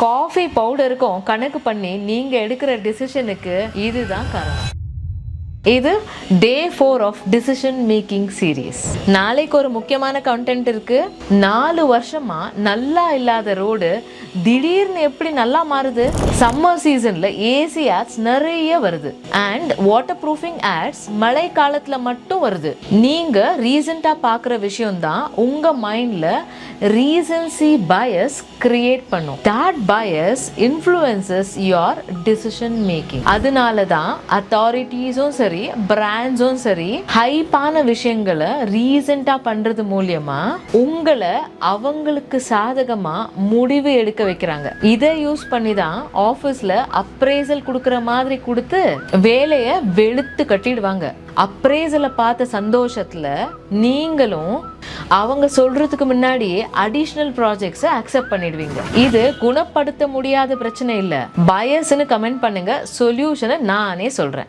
Coffee பவுடருக்கும் கணக்கு பண்ணி நீங்க எடுக்கிற டிசிஷனுக்கு இதுதான் காரணம். இது டே 4 ஆஃப் டிசிஷன் மேக்கிங் சீரீஸ். நாளைக்கு ஒரு முக்கியமான கண்டென்ட் இருக்கு. 4 வருஷமா நல்லா இல்லாத ரோடு திடீர்னு எப்படி நல்லா மாறுது. சம்மர் சீசன்ல ஏசி ஆட்ஸ் நிறைய வருது அண்ட் வாட்டர் ப்ரூஃபிங் ஆட்ஸ் மழை காலத்துல மட்டும் வருது. நீங்க ரீசெண்டா பாக்குற விஷயம் தான் உங்க மைண்ட்ல ரீசன்சி பயஸ் கிரியேட் பண்ணும். that bias influences your decision making. அதனால தான் அத்தாரிட்டிஸும் சரி பிராண்ட்ஸும் சரி ஹைப்பான விஷயங்களை ரீசெண்டா பண்றது மூலியமா உங்களை அவங்களுக்கு சாதகமா முடிவு எடுக்க வைக்கிறாங்க. இதை யூஸ் பண்ணி தான் ஆபீஸ்ல அப்ரைசல் கொடுக்கற மாதிரி கொடுத்து வேலையை வெளுத்து கட்டிடுவாங்க. அப்ரைசலை பார்த்த சந்தோஷத்துல நீங்களும் அவங்க சொல்றதுக்கு முன்னாடி அடிஷனல் ப்ராஜெக்ட்ஸை அக்செப்ட் பண்ணிடுவீங்க. இது குணப்படுத்த முடியாத பிரச்சனை இல்ல. பயஸ்னு கமெண்ட் பண்ணுங்க, சொல்யூஷனை நானே சொல்றேன்.